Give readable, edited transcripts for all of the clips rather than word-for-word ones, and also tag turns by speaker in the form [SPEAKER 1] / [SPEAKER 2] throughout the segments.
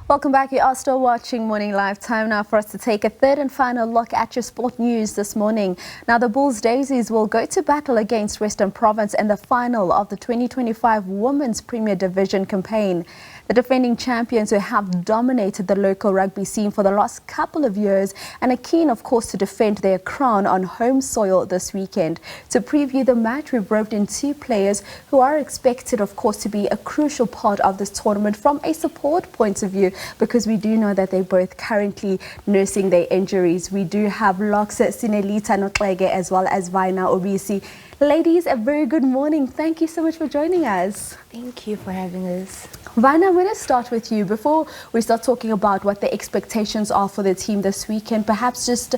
[SPEAKER 1] Welcome back. You are still watching Morning Live. Time now for us to take a third and final look at your sport news this morning. Now, the Bulls Daisies will go to battle against Western Province in the final of the 2025 Women's Premier Division campaign. The defending champions who have dominated the local rugby scene for the last couple of years and are keen, of course, to defend their crown on home soil this weekend. To preview the match, we've roped in two players who are expected, of course, to be a crucial part of this tournament from a support point of view, because we do know that they're both currently nursing their injuries. We do have Sinelitha, Noxeke, as well as Vainah, Ubisi. Ladies, a very good morning. Thank you so much for joining us.
[SPEAKER 2] Thank you for having us.
[SPEAKER 1] Vainah, I'm going to start with you. Before we start talking about what the expectations are for the team this weekend, perhaps just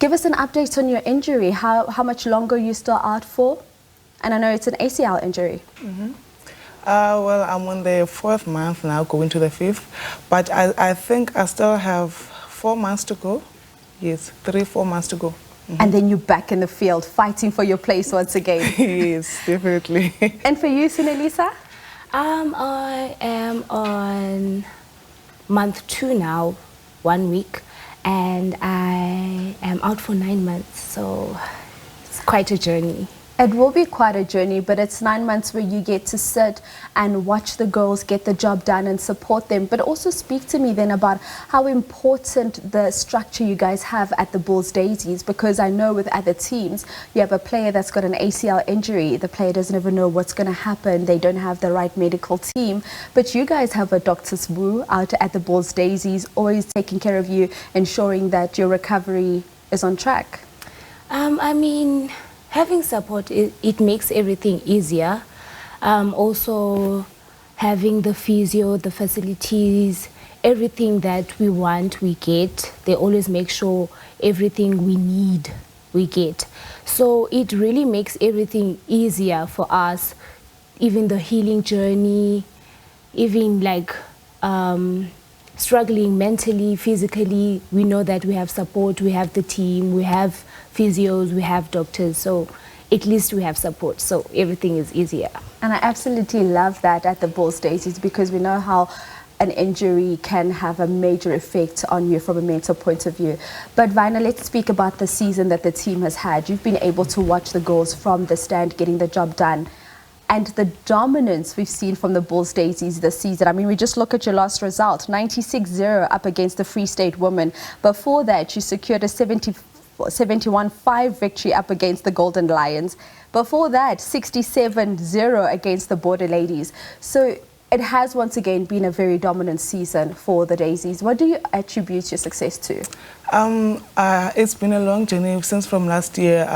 [SPEAKER 1] give us an update on your injury, how much longer you still out for? And I know it's an ACL injury.
[SPEAKER 3] Well, I'm on the 4th month now, going to the 5th. But I think I still have 4 months to go. Yes, 3-4 months to go.
[SPEAKER 1] And then you're back in the field, fighting for your place once again.
[SPEAKER 3] Yes, definitely.
[SPEAKER 1] And for you, Sinelitha?
[SPEAKER 2] I am on month 2 now, 1 week, and I am out for 9 months, so it's quite a journey.
[SPEAKER 1] It will be quite a journey, but it's 9 months where you get to sit and watch the girls get the job done and support them. But also speak to me then about how important the structure you guys have at the Bulls Daisies, because I know with other teams, you have a player that's got an ACL injury. The player doesn't even know what's going to happen. They don't have the right medical team. But you guys have a Dr. Wu out at the Bulls Daisies, always taking care of you, ensuring that your recovery is on track.
[SPEAKER 2] Having support, it makes everything easier. Also, having the physio, the facilities, everything that we want, we get. They always make sure everything we need, we get. So it really makes everything easier for us, even the healing journey, even like struggling mentally, physically. We know that we have support, we have the team, we have physios, we have doctors, so at least we have support, so everything is easier.
[SPEAKER 1] And I absolutely love that at the Bulls Daisies, because we know how an injury can have a major effect on you from a mental point of view. But Vainah, let's speak about the season that the team has had. You've been able to watch the girls from the stand getting the job done. And the dominance we've seen from the Bulls Daisies this season. I mean, we just look at your last result, 96-0 up against the Free State women. Before that, you secured a 71-5 victory up against the Golden Lions. Before that, 67-0 against the Border Ladies. So it has once again been a very dominant season for the Daisies. What do you attribute your success to?
[SPEAKER 3] It's been a long journey since from last year,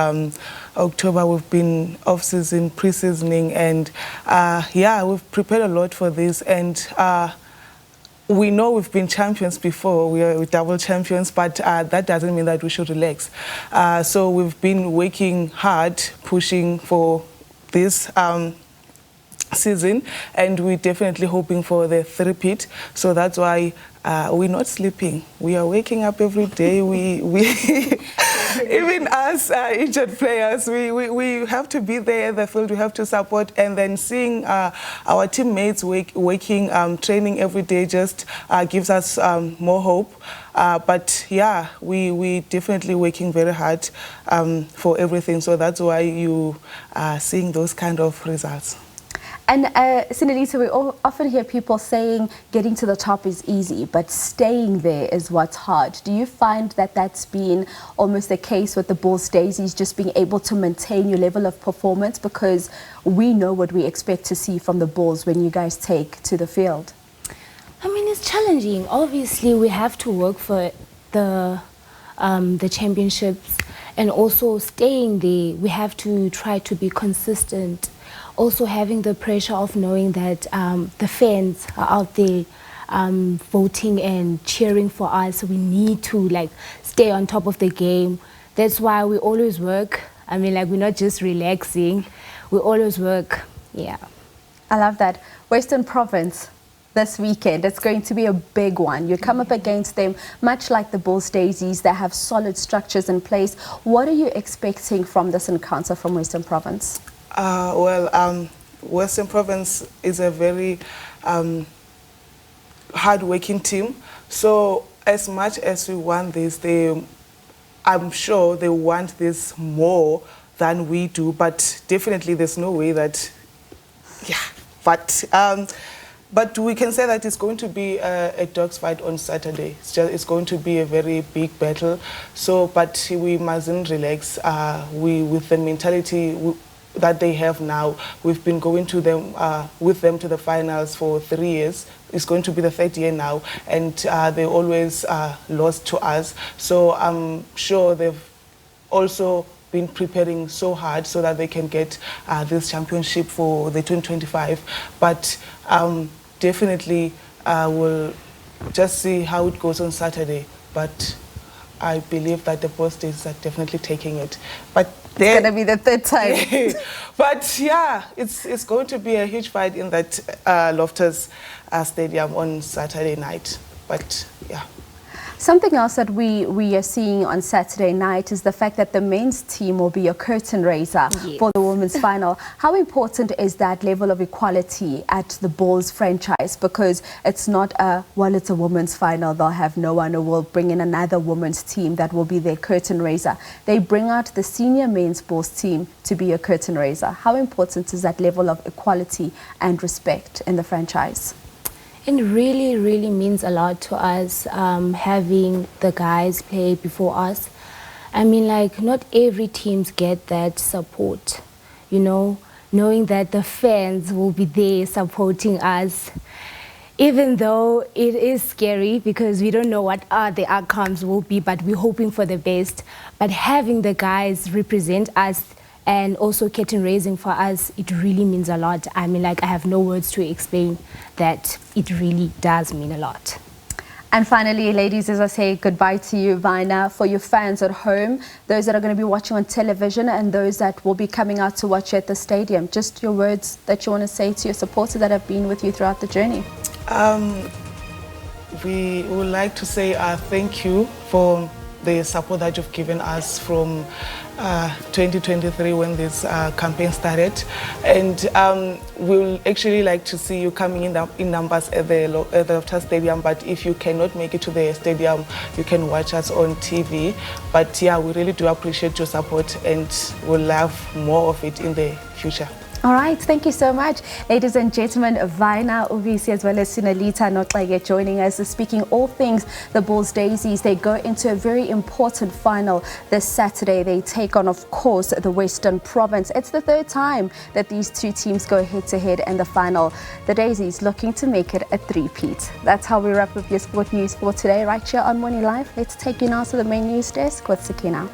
[SPEAKER 3] October. We've been off-season, pre-seasoning, and yeah, we've prepared a lot for this. And we know we've been champions before, we're double champions, but that doesn't mean that we should relax. So we've been working hard, pushing for this season, and we're definitely hoping for the three-peat. So that's why we're not sleeping. We are waking up every day. We even us injured players, we have to be there in the field. We have to support, and then seeing our teammates waking, training every day just gives us more hope. But yeah, we definitely working very hard for everything. So that's why you are seeing those kind of results.
[SPEAKER 1] And Sinelitha, we often hear people saying getting to the top is easy, but staying there is what's hard. Do you find that that's been almost the case with the Bulls Daisies, just being able to maintain your level of performance? Because we know what we expect to see from the Bulls when you guys take to the field.
[SPEAKER 2] I mean, it's challenging. Obviously, we have to work for the championships, and also staying there, we have to try to be consistent. Also having the pressure of knowing that the fans are out there voting and cheering for us, so we need to stay on top of the game. That's why we always work. I mean, we're not just relaxing, we always work. Yeah,
[SPEAKER 1] I love that. Western Province this weekend, it's going to be a big one. You come up against them, much like the Bulls Daisies, they have solid structures in place. What are you expecting from this encounter from Western Province?
[SPEAKER 3] Well, Western Province is a very hard-working team. So as much as we want this, I'm sure they want this more than we do, but definitely there's no way that, but we can say that it's going to be a dog's fight on Saturday. It's going to be a very big battle. So, but we mustn't relax. With the mentality that they have now, we've been going to them with them to the finals for 3 years. It's going to be the 3rd year now, and they always lost to us. So I'm sure they've also been preparing so hard so that they can get this championship for the 2025. But definitely we'll just see how it goes on Saturday. But I believe that the Bulls Daisies are definitely taking it. But
[SPEAKER 1] it's going to be the 3rd time.
[SPEAKER 3] But yeah, it's going to be a huge fight in that Loftus Stadium on Saturday night. But yeah.
[SPEAKER 1] Something else that we are seeing on Saturday night is the fact that the men's team will be a curtain raiser for the women's final. How important is that level of equality at the Bulls franchise? Because it's not it's a women's final, they'll have no one who will bring in another women's team that will be their curtain raiser. They bring out the senior men's Bulls team to be a curtain raiser. How important is that level of equality and respect in the franchise?
[SPEAKER 2] It really, really means a lot to us, having the guys play before us. I mean, like, not every teams get that support, you know, knowing that the fans will be there supporting us, even though it is scary because we don't know what the outcomes will be, but we're hoping for the best. But having the guys represent us and also curtain raising for us, it really means a lot. I mean, like, I have no words to explain that it really does mean a lot.
[SPEAKER 1] And finally, ladies, as I say goodbye to you, Vainah, for your fans at home, those that are going to be watching on television and those that will be coming out to watch you at the stadium, just your words that you want to say to your supporters that have been with you throughout the journey.
[SPEAKER 3] We would like to say thank you for the support that you've given us from 2023 when this campaign started, and we'll actually like to see you coming in numbers at the Loftus Stadium. But if you cannot make it to the stadium, you can watch us on TV. But yeah, we really do appreciate your support, and we'll love more of it in the future.
[SPEAKER 1] All right, thank you so much. Ladies and gentlemen, Vainah, Ubisi, as well as Sinelitha Noxeke joining us, speaking all things the Bulls Daisies. They go into a very important final this Saturday. They take on, of course, the Western Province. It's the 3rd time that these two teams go head-to-head in the final. The Daisies looking to make it a 3-peat. That's how we wrap up your sport news for today, right here on Morning Live. Let's take you now to the main news desk with Sakina.